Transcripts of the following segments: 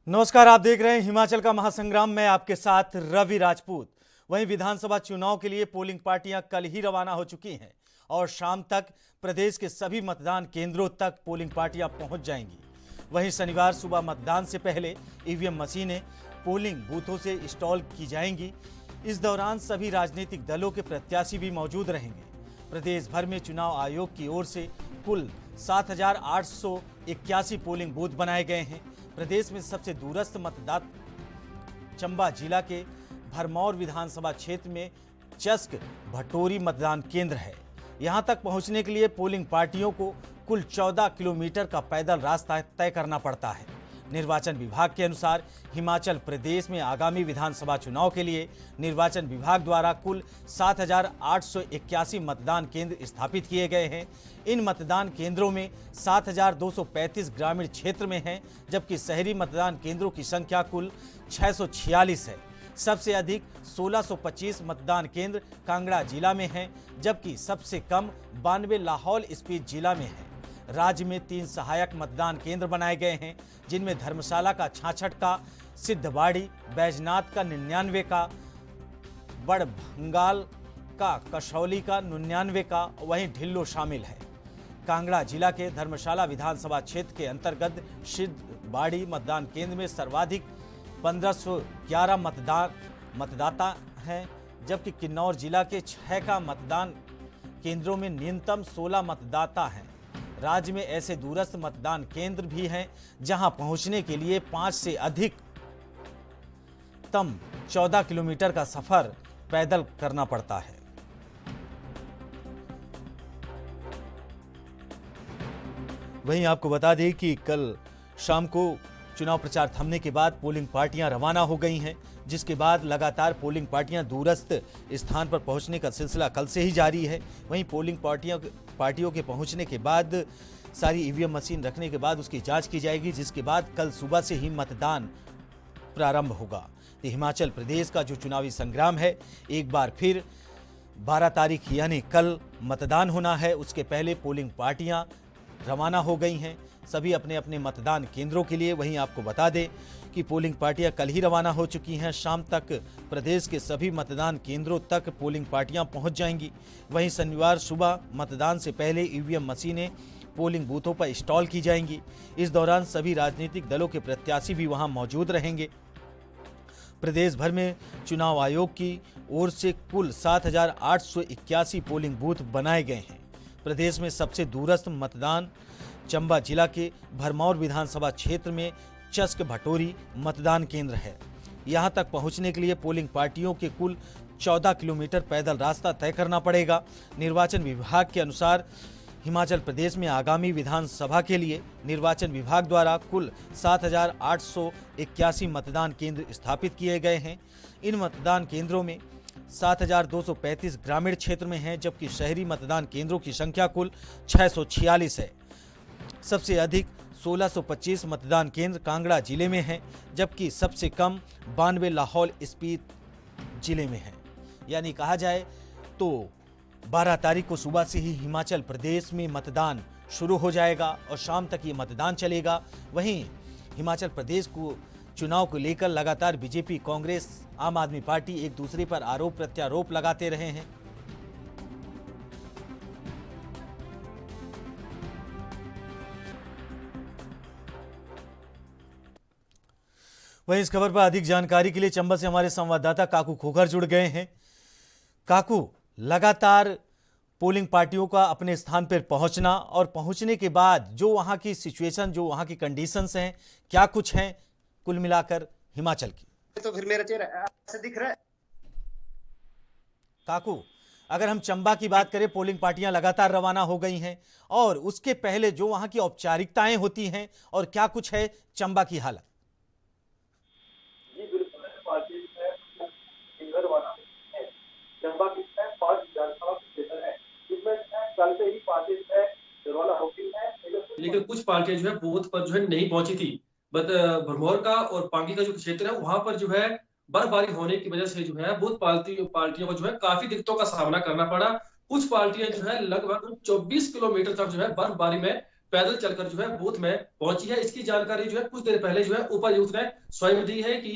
नमस्कार, आप देख रहे हैं हिमाचल का महासंग्राम। मैं आपके साथ रवि राजपूत। वहीं विधानसभा चुनाव के लिए पोलिंग पार्टियां कल ही रवाना हो चुकी हैं और शाम तक प्रदेश के सभी मतदान केंद्रों तक पोलिंग पार्टियां पहुंच जाएंगी। वहीं शनिवार सुबह मतदान से पहले ईवीएम मशीनें पोलिंग बूथों से इंस्टॉल की जाएंगी। इस दौरान सभी राजनीतिक दलों के प्रत्याशी भी मौजूद रहेंगे। प्रदेश भर में चुनाव आयोग की ओर से कुल 7,881 पोलिंग बूथ बनाए गए हैं। प्रदेश में सबसे दूरस्थ मतदाता चंबा जिला के भरमौर विधानसभा क्षेत्र में चस्क भटोरी मतदान केंद्र है। यहां तक पहुंचने के लिए पोलिंग पार्टियों को कुल 14 किलोमीटर का पैदल रास्ता तय करना पड़ता है। निर्वाचन विभाग के अनुसार हिमाचल प्रदेश में आगामी विधानसभा चुनाव के लिए निर्वाचन विभाग द्वारा कुल 7,881 मतदान केंद्र स्थापित किए गए हैं। इन मतदान केंद्रों में 7,235 ग्रामीण क्षेत्र में हैं, जबकि शहरी मतदान केंद्रों की संख्या कुल 646 है। सबसे अधिक 1625 मतदान केंद्र कांगड़ा जिला में हैं, जबकि सबसे कम 92 लाहौल स्पीति जिला में है। राज्य में 3 सहायक मतदान केंद्र बनाए गए हैं, जिनमें धर्मशाला का 66 का, सिद्धबाड़ी बैजनाथ का 99 का, बड़भंगाल का कसौली का 99 का, वहीं ढिल्लो शामिल है। कांगड़ा जिला के धर्मशाला विधानसभा क्षेत्र के अंतर्गत सिद्धबाड़ी मतदान केंद्र में सर्वाधिक 1511 मतदाता हैं, जबकि किन्नौर जिला के 6 का मतदान केंद्रों में न्यूनतम 16 मतदाता हैं। राज्य में ऐसे दूरस्थ मतदान केंद्र भी हैं जहां पहुंचने के लिए 5 से अधिक 14 किलोमीटर का सफर पैदल करना पड़ता है। वहीं आपको बता दें कि कल शाम को चुनाव प्रचार थमने के बाद पोलिंग पार्टियां रवाना हो गई हैं, जिसके बाद लगातार पोलिंग पार्टियां दूरस्थ स्थान पर पहुंचने का सिलसिला कल से ही जारी है। वहीं पोलिंग पार्टियों के पहुंचने के बाद सारी ईवीएम मशीन रखने के बाद उसकी जांच की जाएगी, जिसके बाद कल सुबह से ही मतदान प्रारंभ होगा। तो हिमाचल प्रदेश का जो चुनावी संग्राम है, एक बार फिर 12 तारीख यानी कल मतदान होना है। उसके पहले पोलिंग पार्टियां रवाना हो गई हैं सभी अपने अपने मतदान केंद्रों के लिए। वहीं आपको बता दें कि पोलिंग पार्टियां कल ही रवाना हो चुकी हैं। शाम तक प्रदेश के सभी मतदान केंद्रों तक पोलिंग पार्टियां पहुंच जाएंगी। वहीं शनिवार सुबह मतदान से पहले ईवीएम मशीनें पोलिंग बूथों पर इंस्टॉल की जाएंगी। इस दौरान सभी राजनीतिक दलों के प्रत्याशी भी वहां मौजूद रहेंगे। प्रदेश भर में चुनाव आयोग की ओर से कुल 7,881 पोलिंग बूथ बनाए गए हैं। प्रदेश में सबसे दूरस्थ मतदान चंबा जिला के भरमौर विधानसभा क्षेत्र में चस्क भटोरी मतदान केंद्र है। यहां तक पहुंचने के लिए पोलिंग पार्टियों के कुल 14 किलोमीटर पैदल रास्ता तय करना पड़ेगा। निर्वाचन विभाग के अनुसार हिमाचल प्रदेश में आगामी विधानसभा के लिए निर्वाचन विभाग द्वारा कुल 7,881 मतदान केंद्र स्थापित किए गए हैं। इन मतदान केंद्रों में 7,235 ग्रामीण क्षेत्र में हैं, जबकि शहरी मतदान केंद्रों की संख्या कुल 646 है। सबसे अधिक 1625 मतदान केंद्र कांगड़ा जिले में हैं, जबकि सबसे कम 92 लाहौल स्पीति जिले में है। यानी कहा जाए तो 12 तारीख को सुबह से ही हिमाचल प्रदेश में मतदान शुरू हो जाएगा और शाम तक ये मतदान चलेगा। वहीं हिमाचल प्रदेश को चुनाव को लेकर लगातार बीजेपी, कांग्रेस, आम आदमी पार्टी एक दूसरे पर आरोप प्रत्यारोप लगाते रहे हैं। वहीं इस खबर पर अधिक जानकारी के लिए चंबा से हमारे संवाददाता काकू खोखर जुड़ गए हैं। काकू, लगातार पोलिंग पार्टियों का अपने स्थान पर पहुंचना और पहुंचने के बाद जो वहां की सिचुएशन, जो वहां की कंडीशंस हैं, क्या कुछ हैं कुल मिलाकर हिमाचल की? तो फिर मेरा चेहरा ऐसे दिख रहा है। काकू, अगर हम चंबा की बात करें, पोलिंग पार्टियां लगातार रवाना हो गई हैं और उसके पहले जो वहां की औपचारिकताएं होती हैं और क्या कुछ है चंबा की हालत? जी बिल्कुल, पार्टी है रवाना है। चंबा की 5 विधानसभा क्षेत्र है, जिसमें कल से ही पार्टी रवाना हो गई है, लेकिन कुछ पार्टियां जो है बूथ पर जो है नहीं पहुंची थी। भरमौर का और पांगी का जो क्षेत्र है, वहां पर जो है बर्फबारी होने की वजह से जो है बूथ पार्टियों को जो है काफी दिक्कतों का सामना करना पड़ा। कुछ पार्टियां जो है लगभग 24 किलोमीटर तक जो है बर्फबारी में पैदल चलकर जो है बूथ में पहुंची है। इसकी जानकारी जो है कुछ देर पहले जो है उपायुक्त ने स्वयं दी है कि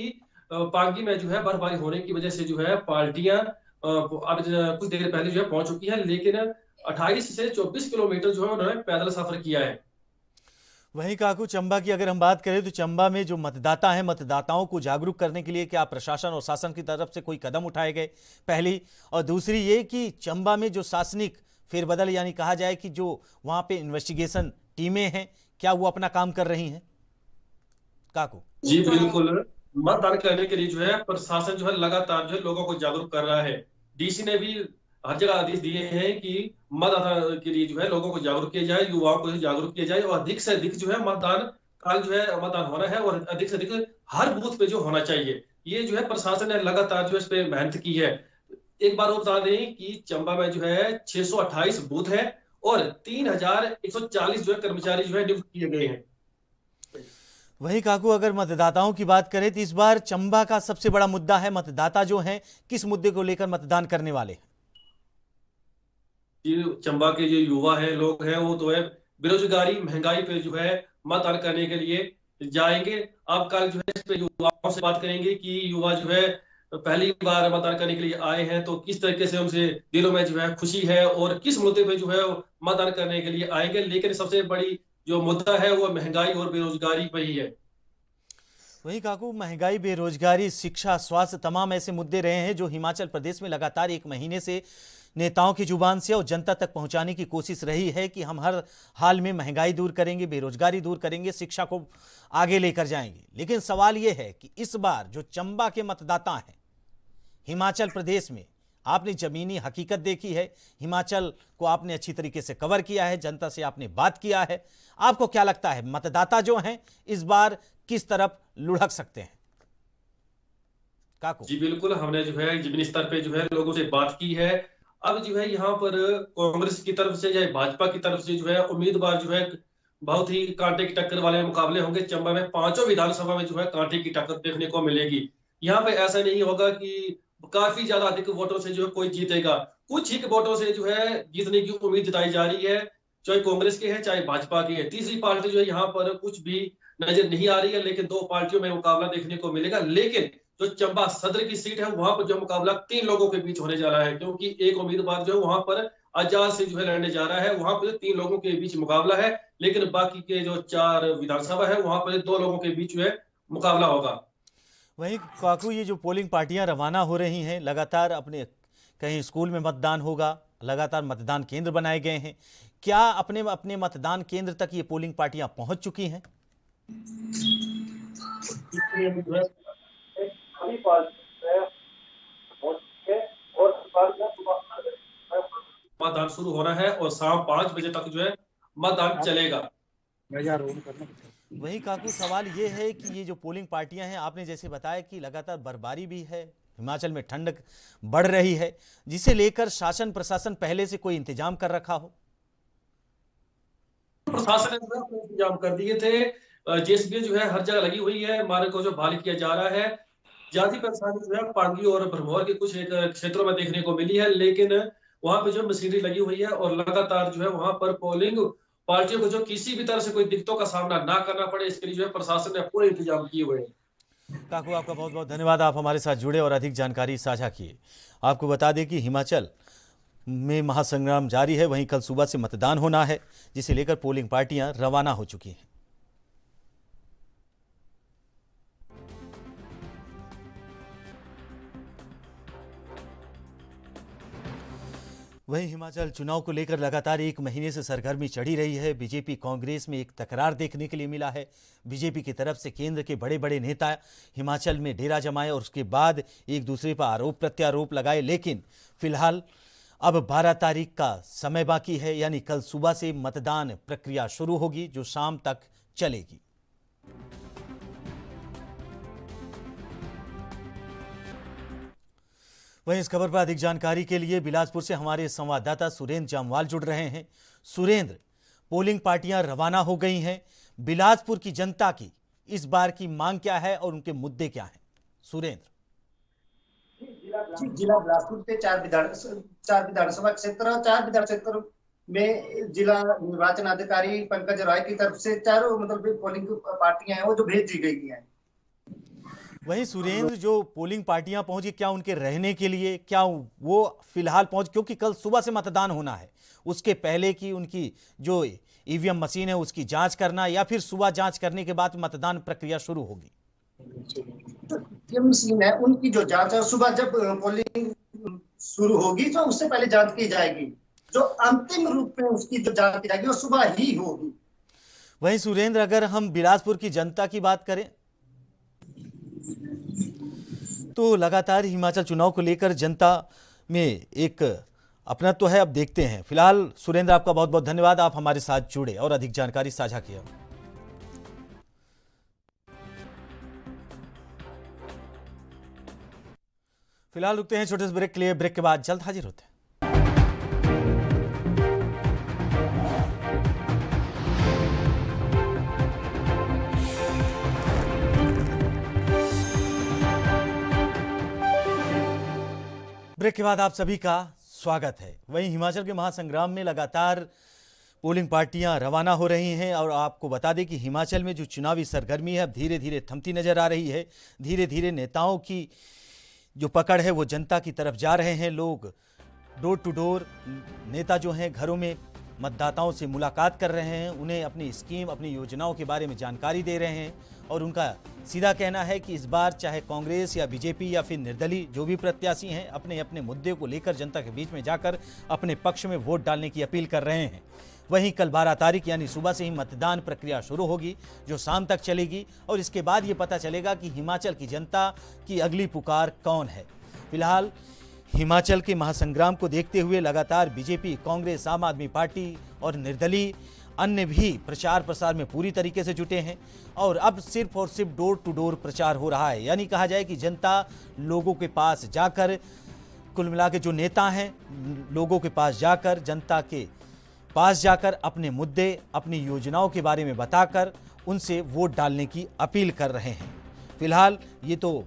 पांगी में जो है बर्फबारी होने की वजह से जो है पार्टियां अब कुछ देर पहले जो है पहुंच चुकी है, लेकिन 28 से 24 किलोमीटर जो है उन्होंने पैदल सफर किया है। वहीं काकू, चंबा की अगर हम बात करें तो चंबा में जो मतदाता हैं, मतदाताओं को जागरूक करने के लिए क्या प्रशासन और शासन की तरफ से कोई कदम उठाए गए, पहली? और दूसरी ये कि चंबा में जो शासनिक फेरबदल यानी कहा जाए कि जो वहां पे इन्वेस्टिगेशन टीमें हैं, क्या वो अपना काम कर रही हैं काकू? जी बिल्कुल, मतदान करने के लिए जो है प्रशासन जो है लगातार जो है लोगों को जागरूक कर रहा है। डीसी ने भी हर जगह आदेश दिए हैं कि मतदान के लिए जो है लोगों को जागरूक किया जाए, युवाओं को जागरूक किया जाए और अधिक से अधिक जो है मतदान कल जो है मतदान होना है और अधिक से अधिक हर बूथ पे जो होना चाहिए। ये जो है प्रशासन ने लगातार जो है इस पे मेहनत की है। एक बार और बता दें कि चंबा में जो है 628 बूथ है और 3140 जो है कर्मचारी जो है नियुक्त किए गए हैं। वहीं काकू, अगर मतदाताओं की बात करें तो इस बार चंबा का सबसे बड़ा मुद्दा है, मतदाता जो हैं किस मुद्दे को लेकर मतदान करने वाले हैं? चंबा के जो युवा है, लोग हैं, वो तो है बेरोजगारी, महंगाई पे जो है मतदान करने के लिए जाएंगे। अब कल जो है इस पे युवाओं से बात करेंगे कि युवा जो है पहली बार मतदान करने के लिए आए हैं तो किस तरीके से उनसे दिलों में जो है खुशी है और किस मुद्दे पे जो है मतदान करने के लिए आएंगे। लेकिन सबसे बड़ी जो मुद्दा है वो महंगाई और बेरोजगारी पे ही है। वहीं काकू, महंगाई, बेरोजगारी, शिक्षा, स्वास्थ्य तमाम ऐसे मुद्दे रहे हैं जो हिमाचल प्रदेश में लगातार एक महीने से नेताओं की जुबान से और जनता तक पहुंचाने की कोशिश रही है कि हम हर हाल में महंगाई दूर करेंगे, बेरोजगारी दूर करेंगे, शिक्षा को आगे लेकर जाएंगे। लेकिन सवाल यह है कि इस बार जो चंबा के मतदाता हैं हिमाचल प्रदेश में, आपने जमीनी हकीकत देखी है, हिमाचल को आपने अच्छी तरीके से कवर किया है, जनता से आपने बात किया है, आपको क्या लगता है मतदाता जो हैं इस बार किस तरफ लुढ़क सकते हैं काकू? जी बिल्कुल, हमने जो है जमीनी स्तर पे जो है लोगों से बात की है। अब जो है यहाँ पर कांग्रेस की तरफ से या भाजपा की तरफ से जो है उम्मीदवार जो है बहुत ही कांटे की टक्कर वाले मुकाबले होंगे। चंबा में पांचों विधानसभा में जो है कांटे की टक्कर देखने को मिलेगी। यहाँ पे ऐसा नहीं होगा कि काफी ज्यादा अधिक वोटों से जो है कोई जीतेगा। कुछ ही वोटों से जो है जीतने की उम्मीद जताई जा रही है, चाहे कांग्रेस के है चाहे भाजपा की है। तीसरी पार्टी जो है यहाँ पर कुछ भी नजर नहीं आ रही है, लेकिन दो पार्टियों में मुकाबला देखने को मिलेगा। लेकिन जो चंबा सदर की सीट है वहां पर जो मुकाबला 3 लोगों के बीच होने जा रहा है, क्योंकि एक उम्मीदवार जो है वहां पर आजाद से जो है लड़ने जा रहा है। वहां पर 3 लोगों के बीच मुकाबला है, लेकिन बाकी के जो 4 विधानसभा है वहां पर 2 लोगों के बीच जो है मुकाबला होगा। वहीं काकू, ये जो पोलिंग पार्टियां रवाना हो रही हैं, लगातार अपने कहीं स्कूल में मतदान होगा, लगातार मतदान केंद्र बनाए गए हैं, क्या अपने अपने मतदान केंद्र तक ये पोलिंग पार्टियां पहुंच चुकी हैं? मतदान शुरू हो रहा है और शाम 5 बजे तक जो है मतदान चलेगा। वहीं काकू, सवाल ये है कि ये जो पोलिंग पार्टियां हैं, आपने जैसे बताया कि लगातार बर्फबारी भी है, हिमाचल में ठंड बढ़ रही है, जिसे लेकर शासन प्रशासन पहले से कोई इंतजाम कर रखा हो? प्रशासन ने जो है इंतजाम कर दिए थे। जेसीबी जो है हर जगह लगी हुई है, मार्ग को जो बहाल किया जा रहा है। ज्यादा परेशानी जो है पांगी और भरमौर के कुछ क्षेत्रों में देखने को मिली है, लेकिन वहां पे जो मशीनरी लगी हुई है और लगातार जो है वहां पर पोलिंग पार्टियों को जो किसी भी तरह से कोई दिक्कतों का सामना ना करना पड़े, इसके लिए जो है प्रशासन ने पूरे इंतजाम किए हुए हैं। काकू, आपका बहुत बहुत धन्यवाद, आप हमारे साथ जुड़े और अधिक जानकारी साझा किए। आपको बता दें कि हिमाचल में महासंग्राम जारी है, वहीं कल सुबह से मतदान होना है, जिसे लेकर पोलिंग पार्टियां रवाना हो चुकी हैं। वहीं हिमाचल चुनाव को लेकर लगातार एक महीने से सरगर्मी चढ़ी रही है। बीजेपी कांग्रेस में एक तकरार देखने के लिए मिला है। बीजेपी की तरफ से केंद्र के बड़े बड़े नेता हिमाचल में डेरा जमाए और उसके बाद एक दूसरे पर आरोप प्रत्यारोप लगाए, लेकिन फिलहाल अब 12 तारीख का समय बाकी है, यानी कल सुबह से मतदान प्रक्रिया शुरू होगी जो शाम तक चलेगी। वहीं इस खबर पर अधिक जानकारी के लिए बिलासपुर से हमारे संवाददाता सुरेंद्र जामवाल जुड़ रहे हैं। सुरेंद्र, पोलिंग पार्टियां रवाना हो गई हैं, बिलासपुर की जनता की इस बार की मांग क्या है और उनके मुद्दे क्या हैं? सुरेंद्र। जिला बिलासपुर के 4 विधानसभा क्षेत्र में जिला निर्वाचन अधिकारी पंकज राय की तरफ से चारों मतलब पोलिंग पार्टियां हैं वो जो भेज दी गई हैं। वहीं सुरेंद्र, जो पोलिंग पार्टियां पहुंची, क्या उनके रहने के लिए, क्या वो फिलहाल पहुंच, क्योंकि कल सुबह से मतदान होना है, उसके पहले की उनकी जो ईवीएम मशीन है उसकी जांच करना, या फिर सुबह जांच करने के बाद मतदान प्रक्रिया शुरू होगी? जो मशीन है उनकी जो जांच है सुबह जब पोलिंग शुरू होगी तो उससे पहले जांच की जाएगी। जो अंतिम रूप में उसकी जो जांच की जाएगी वो सुबह ही होगी। वहीं सुरेंद्र, अगर हम बिलासपुर की जनता की बात करें तो लगातार हिमाचल चुनाव को लेकर जनता में एक अपना तो है, अब देखते हैं। फिलहाल सुरेंद्र, आपका बहुत बहुत धन्यवाद, आप हमारे साथ जुड़े और अधिक जानकारी साझा किया। फिलहाल रुकते हैं छोटे से ब्रेक के लिए, ब्रेक के बाद जल्द हाजिर होते हैं। ब्रेक के बाद आप सभी का स्वागत है। वहीं हिमाचल के महासंग्राम में लगातार पोलिंग पार्टियां रवाना हो रही हैं और आपको बता दें कि हिमाचल में जो चुनावी सरगर्मी है अब धीरे धीरे थमती नजर आ रही है। धीरे धीरे नेताओं की जो पकड़ है वो जनता की तरफ जा रहे हैं। लोग डोर टू डोर, नेता जो हैं घरों में मतदाताओं से मुलाकात कर रहे हैं, उन्हें अपनी स्कीम, अपनी योजनाओं के बारे में जानकारी दे रहे हैं। और उनका सीधा कहना है कि इस बार चाहे कांग्रेस या बीजेपी या फिर निर्दलीय जो भी प्रत्याशी हैं, अपने अपने मुद्दे को लेकर जनता के बीच में जाकर अपने पक्ष में वोट डालने की अपील कर रहे हैं। वहीं कल 12 तारीख यानी सुबह से ही मतदान प्रक्रिया शुरू होगी, जो शाम तक चलेगी, और इसके बाद ये पता चलेगा कि हिमाचल की जनता की अगली पुकार कौन है। फिलहाल हिमाचल के महासंग्राम को देखते हुए लगातार बीजेपी, कांग्रेस, आम आदमी पार्टी और निर्दलीय अन्य भी प्रचार प्रसार में पूरी तरीके से जुटे हैं। और अब सिर्फ और सिर्फ डोर टू डोर प्रचार हो रहा है, यानी कहा जाए कि जनता लोगों के पास जाकर, कुल मिला के जो नेता हैं लोगों के पास जाकर, जनता के पास जाकर अपने मुद्दे, अपनी योजनाओं के बारे में बताकर उनसे वोट डालने की अपील कर रहे हैं। फिलहाल ये तो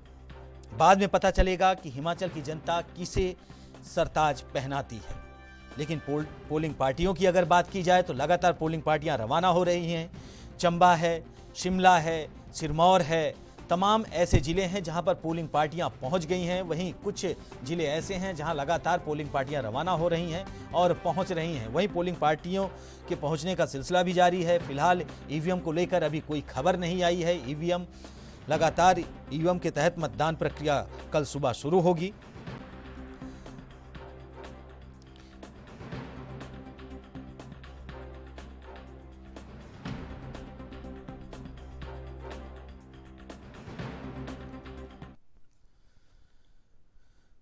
बाद में पता चलेगा कि हिमाचल की जनता किसे सरताज पहनाती है। लेकिन पोलिंग पार्टियों की अगर बात की जाए तो लगातार पोलिंग पार्टियां रवाना हो रही हैं। चंबा है, शिमला है, सिरमौर है, तमाम ऐसे ज़िले हैं जहां पर पोलिंग पार्टियां पहुंच गई हैं। वहीं कुछ ज़िले ऐसे हैं जहां लगातार पोलिंग पार्टियां रवाना हो रही हैं और पहुंच रही हैं। वहीं पोलिंग पार्टियों के पहुंचने का सिलसिला भी जारी है। फिलहाल ईवीएम को लेकर अभी कोई खबर नहीं आई है। ईवीएम लगातार ईवीएम के तहत मतदान प्रक्रिया कल सुबह शुरू होगी।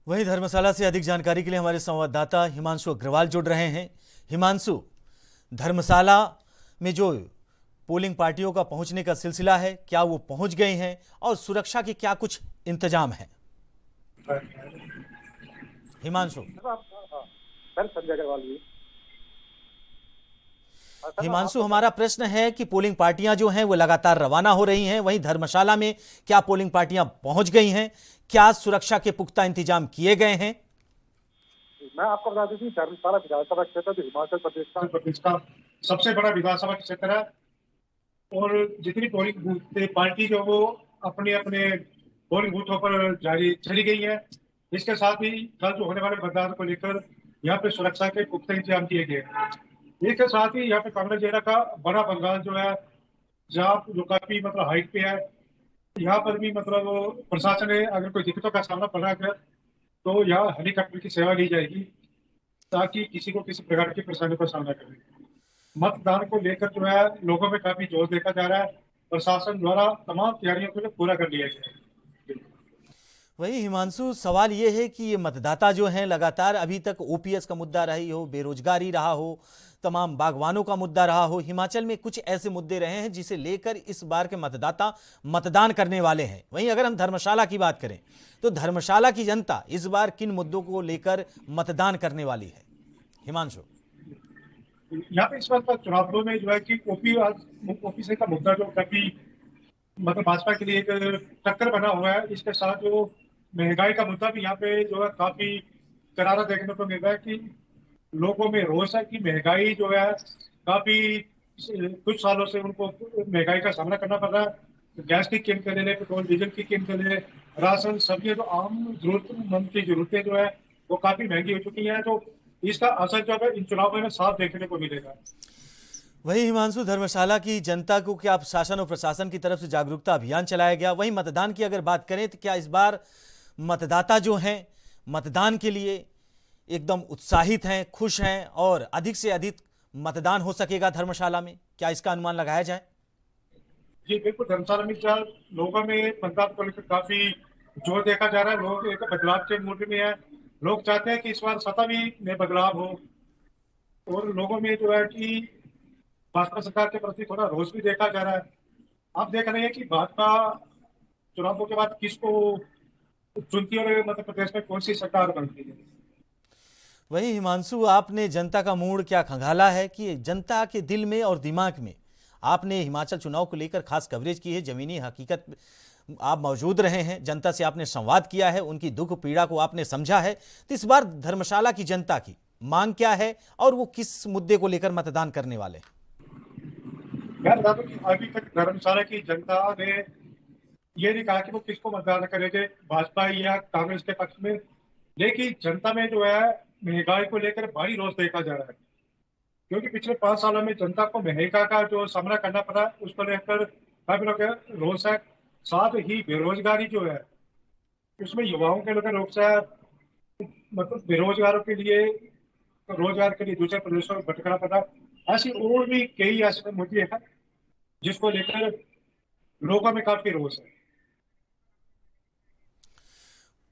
वहीं धर्मशाला से अधिक जानकारी के लिए हमारे संवाददाता हिमांशु अग्रवाल जुड़ रहे हैं। हिमांशु, धर्मशाला में जो पोलिंग पार्टियों का पहुंचने का सिलसिला है, क्या वो पहुंच गए हैं और सुरक्षा के क्या कुछ इंतजाम हैं? हिमांशु, संजय अग्रवाल जी। हिमांशु, हमारा प्रश्न है कि पोलिंग पार्टियां जो हैं वो लगातार रवाना हो रही हैं, वहीं धर्मशाला में क्या पोलिंग पार्टियां पहुंच गई हैं? क्या सुरक्षा के पुख्ता इंतजाम किए गए हैं? मैं आपको बता दूं कि धर्मशाला विधानसभा क्षेत्र जो हिमाचल प्रदेश का सबसे बड़ा विधानसभा क्षेत्र है और जितनी पोलिंग बूथ पार्टी जो वो अपने अपने पोलिंग बूथों पर जारी चली गई है। इसके साथ ही कल जो होने वाले मतदान को लेकर यहाँ पे सुरक्षा के पुख्ता इंतजाम किए गए। इसके साथ ही यहाँ पे कांगड़ा जिला का बड़ा बंगाल जो है, जहाँ जो काफी मतलब हाइट पे है, यहाँ पर भी मतलब प्रशासन ने अगर कोई दिक्कतों का सामना पड़ा कर तो यहाँ हेलीकॉप्टर की सेवा ली जाएगी ताकि किसी को किसी प्रकार की परेशानी का सामना करें। मतदान को लेकर जो है लोगों में काफी जोर देखा जा रहा है। प्रशासन द्वारा तमाम तैयारियों को पूरा कर लिया गया है। वही हिमांशु, सवाल ये है कि ये मतदाता जो हैं लगातार अभी तक ओपीएस का मुद्दा रही हो, बेरोजगारी रहा हो, तमाम बागवानों का मुद्दा रहा हो, हिमाचल में कुछ ऐसे मुद्दे रहे हैं जिसे लेकर इस बार के मतदाता मतदान करने वाले हैं। वहीं अगर हम धर्मशाला की बात करें तो धर्मशाला की जनता इस बार किन मुद्दों को लेकर मतदान करने वाली है? हिमांशु, यहाँ पे इस बार चुनावों में जो है कि ओपीसी का मुद्दा जो काफी मतलब भाजपा के लिए एक टक्कर बना हुआ है। इसके साथ जो महंगाई का मुद्दा भी यहाँ पे जो है काफी करारा देखने को मिल रहा है कि लोगों में रोष है कि महंगाई जो है काफी कुछ सालों से उनको महंगाई का सामना करना पड़ रहा है। गैस की कीमत ले लें, पेट्रोल डीजल की कीमत ले लें, राशन सब्जियां, जो आम जरूरतमंद की जरूरतें जो है वो काफी महंगी हो चुकी हैं। तो इसका असर जो है इन चुनावों में साफ देखने को मिलेगा। वहीं हिमांशु, धर्मशाला की जनता को क्या शासन और प्रशासन की तरफ से जागरूकता अभियान चलाया गया? वहीं मतदान की अगर बात करें तो क्या इस बार मतदाता जो हैं मतदान के लिए एकदम उत्साहित हैं, खुश हैं और अधिक से अधिक मतदान हो सकेगा धर्मशाला में? क्या इसका अनुमान लगाया जाए? जी बिल्कुल, धर्मशाला में क्या लोगों में मतदान को लेकर काफी जोर देखा जा रहा है। लोग एक बदलाव के मूड में है। लोग चाहते हैं कि इस बार सत्ता में बदलाव हो, और लोगों में जो है कि भाजपा सरकार के प्रति थोड़ा रोष भी देखा जा रहा है। आप देख रहे हैं कि भाजपा चुनावों के बाद किसको चुनती है और मध्य प्रदेश में कौन सी सरकार बनती है। वहीं हिमांशु, आपने जनता का मूड क्या खंगाला है कि जनता के दिल में और दिमाग में? आपने हिमाचल चुनाव को लेकर खास कवरेज की है, जमीनी हकीकत आप मौजूद रहे हैं, जनता से आपने संवाद किया है, उनकी दुख पीड़ा को आपने समझा है। तो इस बार धर्मशाला की जनता की मांग क्या है और वो किस मुद्दे को लेकर मतदान करने वाले हैं? मैं बता दूं कि अभी तक धर्मशाला की जनता ने ये नहीं कहा कि वो किसको मतदान करेंगे, भाजपा या कांग्रेस के पक्ष में। लेकिन जनता में जो है महंगाई को लेकर भारी रोष देखा जा रहा है, क्योंकि पिछले 5 सालों में जनता को महंगाई का जो सामना करना पड़ा उसको लेकर काफी लोग रोष है। साथ ही बेरोजगारी जो है उसमें युवाओं के लेकर रोष है। मतलब बेरोजगारों के लिए रोजगार के लिए दूसरे प्रदेशों में भटकना पड़ा। ऐसी और भी कई ऐसे मुद्दे हैं जिसको लेकर लोगों में काफी रोष है।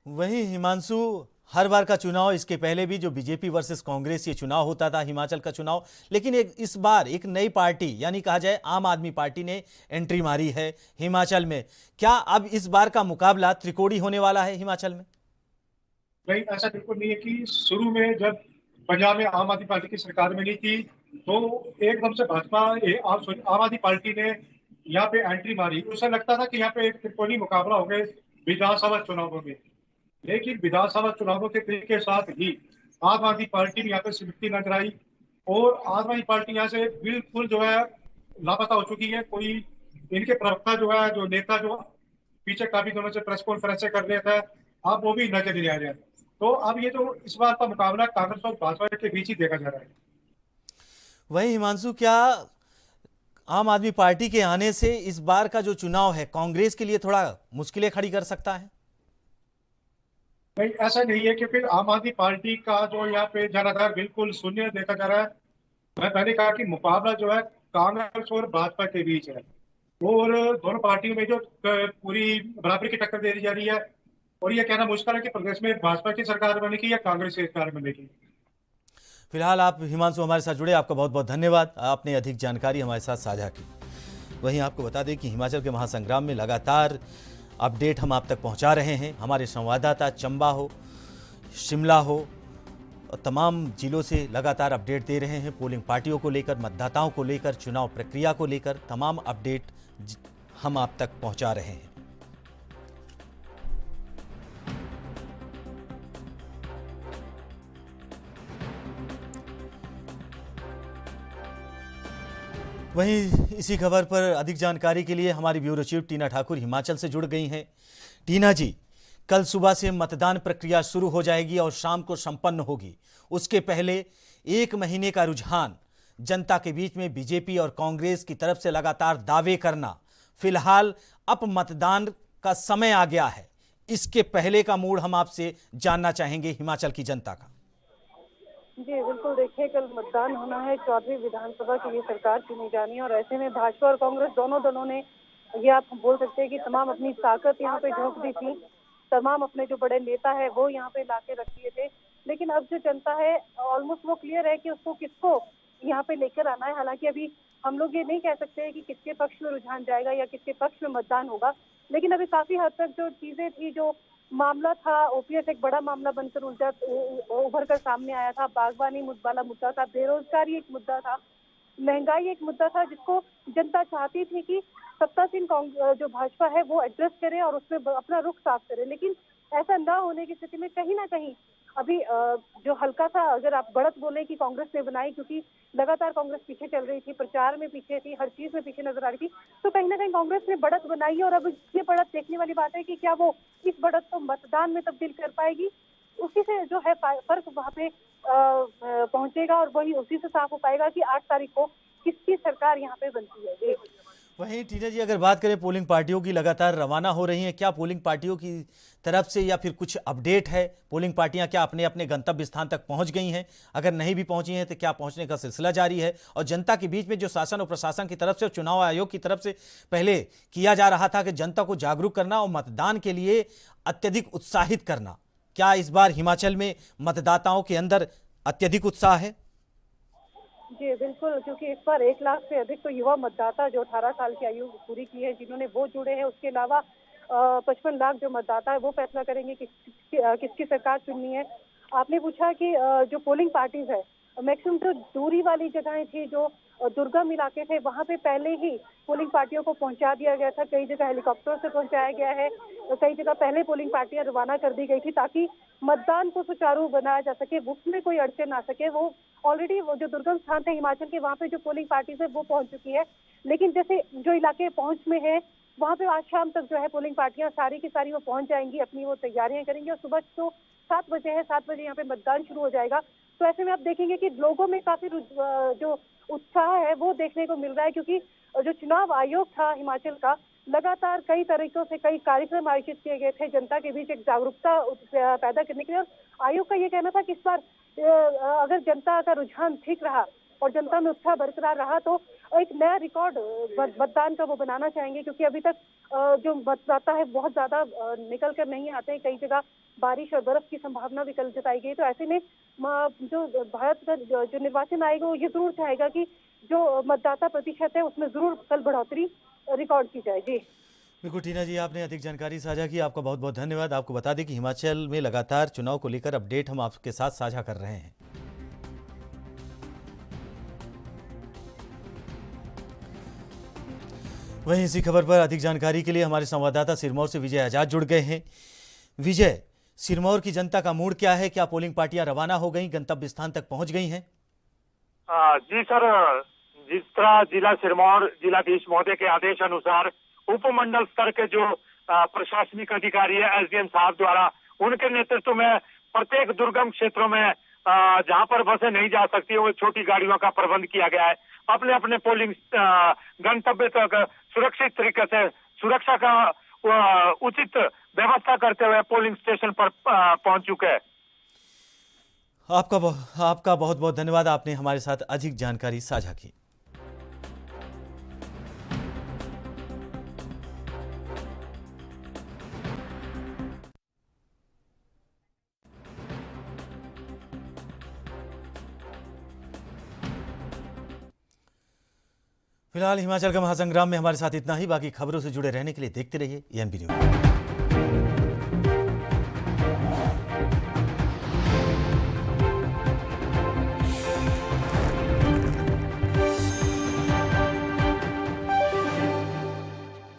वहीं हिमांशु, हर बार का चुनाव, इसके पहले भी जो बीजेपी वर्सेस कांग्रेस ये चुनाव होता था, हिमाचल का चुनाव, लेकिन इस बार एक नई पार्टी यानी कहा जाए आम आदमी पार्टी ने एंट्री मारी है हिमाचल में। क्या अब इस बार का मुकाबला त्रिकोणी होने वाला है हिमाचल में? नहीं, ऐसा बिल्कुल नहीं है कि शुरू में जब पंजाब में आम आदमी पार्टी की सरकार बनी थी तो एकदम से आम आदमी पार्टी ने यहाँ पे एंट्री मारी। उसे लगता था कि यहाँ पे एक त्रिकोणी मुकाबला हो गए विधानसभा चुनावों में। लेकिन विधानसभा चुनावों के के साथ ही आम आदमी पार्टी भी यहाँ पे सिमटती नजर आई, और आम आदमी पार्टी यहाँ से बिल्कुल जो है लापता हो चुकी है। कोई इनके प्रवक्ता जो है, जो नेता जो पीछे काफी दिनों से प्रेस कॉन्फ्रेंस कर रहे थे, अब वो भी नजर नहीं आ रहे हैं। तो अब ये जो इस बार का मुकाबला कांग्रेस और भाजपा के बीच ही देखा जा रहा है। वहीं हिमांशु, क्या आम आदमी पार्टी के आने से इस बार का जो चुनाव है कांग्रेस के लिए थोड़ा मुश्किलें खड़ी कर सकता है? नहीं, ऐसा नहीं है, क्योंकि आम आदमी पार्टी का जो यहाँ पे जनाधार बिल्कुल शून्य देखा जा रहा है। मैंने कहा कि मुकाबला जो है कांग्रेस और भाजपा के बीच है, और दोनों पार्टियों में जो पूरी बराबरी की टक्कर दे दी जा रही है। और ये कहना मुश्किल है कि प्रदेश में भाजपा की सरकार बनेगी या कांग्रेस की सरकार बनेगी। फिलहाल आप हिमांशु हमारे साथ जुड़े, आपका बहुत बहुत धन्यवाद। आपने अधिक जानकारी हमारे साथ साझा की। वहीं आपको बता दें कि हिमाचल के महासंग्राम में लगातार अपडेट हम आप तक पहुंचा रहे हैं। हमारे संवाददाता चंबा हो, शिमला हो, तमाम जिलों से लगातार अपडेट दे रहे हैं। पोलिंग पार्टियों को लेकर, मतदाताओं को लेकर, चुनाव प्रक्रिया को लेकर तमाम अपडेट हम आप तक पहुंचा रहे हैं। वहीं इसी खबर पर अधिक जानकारी के लिए हमारी ब्यूरो चीफ टीना ठाकुर हिमाचल से जुड़ गई हैं। टीना जी, कल सुबह से मतदान प्रक्रिया शुरू हो जाएगी और शाम को संपन्न होगी। उसके पहले 1 महीने का रुझान जनता के बीच में बीजेपी और कांग्रेस की तरफ से लगातार दावे करना, फिलहाल अब मतदान का समय आ गया है, इसके पहले का मूड हम आपसे जानना चाहेंगे हिमाचल की जनता का। जी बिल्कुल, देखिए कल मतदान होना है, 14वीं विधानसभा की ये सरकार चुनी जानी है, और ऐसे में भाजपा और कांग्रेस दोनों दलों ने, ये आप बोल सकते हैं कि तमाम अपनी ताकत यहाँ पे झोंक दी थी। तमाम अपने जो बड़े नेता है वो यहाँ पे लाके रख दिए थे। लेकिन अब जो जनता है ऑलमोस्ट वो क्लियर है कि उसको किसको यहाँ पे लेकर आना है। हालांकि अभी हम लोग ये नहीं कह सकते कि किसके पक्ष में रुझान जाएगा या किसके पक्ष में मतदान होगा, लेकिन अभी काफी हद तक जो चीजें थी, जो मामला था, ओपीएस एक बड़ा मामला बनकर उभर कर सामने आया था। बागवानी वाला मुद्दा था, बेरोजगारी एक मुद्दा था, महंगाई एक मुद्दा था, जिसको जनता चाहती थी कि सत्तासीन जो भाजपा है वो एड्रेस करे और उसमें अपना रुख साफ करे। लेकिन ऐसा ना होने की स्थिति में कहीं ना कहीं अभी जो हल्का सा अगर आप बढ़त बोले कि कांग्रेस ने बनाई, क्योंकि लगातार कांग्रेस पीछे चल रही थी, प्रचार में पीछे थी, हर चीज में पीछे नजर आ रही थी, तो कहीं ना कहीं कांग्रेस ने बढ़त बनाई है। और अब ये बढ़त देखने वाली बात है कि क्या वो इस बढ़त को मतदान में तब्दील कर पाएगी। उसी से जो है फर्क वहाँ पे पहुंचेगा और वही उसी से साफ हो पाएगा कि 8 तारीख को किसकी सरकार यहाँ पे बनती है। वहीं टीना जी, अगर बात करें पोलिंग पार्टियों की लगातार रवाना हो रही हैं, क्या पोलिंग पार्टियों की तरफ से या फिर कुछ अपडेट है? पोलिंग पार्टियां क्या अपने अपने गंतव्य स्थान तक पहुंच गई हैं? अगर नहीं भी पहुंची हैं तो क्या पहुंचने का सिलसिला जारी है? और जनता के बीच में जो शासन और प्रशासन की तरफ से और चुनाव आयोग की तरफ से पहले किया जा रहा था कि जनता को जागरूक करना और मतदान के लिए अत्यधिक उत्साहित करना, क्या इस बार हिमाचल में मतदाताओं के अंदर अत्यधिक उत्साह है? जी बिल्कुल, क्योंकि इस बार 1 लाख से अधिक तो युवा मतदाता जो 18 साल की आयु पूरी की है, जिन्होंने वोट जुड़े हैं, उसके अलावा 55 लाख जो मतदाता है वो फैसला करेंगे किसकी सरकार चुननी है। आपने पूछा कि जो पोलिंग पार्टीज है, मैक्सिमम जो दूरी वाली जगहें थी, जो दुर्गम इलाके थे, वहां पे पहले ही पोलिंग पार्टियों को पहुंचा दिया गया था। कई जगह हेलीकॉप्टर से पहुंचाया गया है, कई जगह पहले पोलिंग पार्टियां रवाना कर दी गई थी ताकि मतदान को सुचारू बनाया जा सके, उसमें कोई अड़चन ना सके। वो ऑलरेडी वो जो दुर्गम स्थान थे हिमाचल के, वहाँ पे जो पोलिंग पार्टीज है वो पहुंच चुकी है। लेकिन जैसे जो इलाके पहुंच में है, वहाँ पे आज शाम तक जो है पोलिंग पार्टियां सारी की सारी वो पहुंच जाएंगी, अपनी वो तैयारियां करेंगी और सुबह तो 7 बजे है, 7 बजे यहाँ पे मतदान शुरू हो जाएगा। तो ऐसे में आप देखेंगे कि लोगों में काफी जो उत्साह है वो देखने को मिल रहा है, क्योंकि जो चुनाव आयोग था हिमाचल का, लगातार कई तरीकों से कई कार्यक्रम आयोजित किए गए थे जनता के बीच एक जागरूकता पैदा करने के लिए। और आयोग का ये कहना था कि इस बार अगर जनता का रुझान ठीक रहा और जनता में उत्साह बरकरार रहा तो एक नया रिकॉर्ड मतदान का वो बनाना चाहेंगे, क्योंकि अभी तक जो मतदाता है बहुत ज्यादा निकल कर नहीं आते हैं। कई जगह बारिश और बर्फ की संभावना भी कल जताई गई। तो ऐसे में जो भारत का जो निर्वाचन आयोग वो ये जरूर चाहेगा कि जो मतदाता प्रतिशत है उसमें जरूर कल बढ़ोतरी रिकॉर्ड की जाए। जी बिल्कुल टीना जी, आपने अधिक जानकारी साझा की, आपका बहुत बहुत धन्यवाद। आपको बता दें कि हिमाचल में लगातार चुनाव को लेकर अपडेट हम आपके साथ साझा कर रहे हैं। वहीं इसी खबर पर अधिक जानकारी के लिए हमारे संवाददाता सिरमौर से विजय आजाद जुड़ गए हैं। विजय, सिरमौर की जनता का मूड क्या है? क्या पोलिंग पार्टियां रवाना हो गई, गंतव्य स्थान तक पहुंच गई हैं? जी सर, जिस तरह जिला सिरमौर जिलाधीश महोदय के आदेश अनुसार उपमंडल स्तर के जो प्रशासनिक अधिकारी है एसडीएम साहब द्वारा, उनके नेतृत्व में प्रत्येक दुर्गम क्षेत्रों में जहां पर बसें नहीं जा सकती वो छोटी गाड़ियों का प्रबंध किया गया है। अपने अपने पोलिंग गंतव्य तक सुरक्षित तरीके से सुरक्षा का उचित व्यवस्था करते हुए पोलिंग स्टेशन पर पहुंच चुके हैं। आपका बहुत बहुत धन्यवाद, आपने हमारे साथ अधिक जानकारी साझा की। फिलहाल हिमाचल का महासंग्राम में हमारे साथ इतना ही। बाकी खबरों से जुड़े रहने के लिए देखते रहिए एएनबी न्यूज।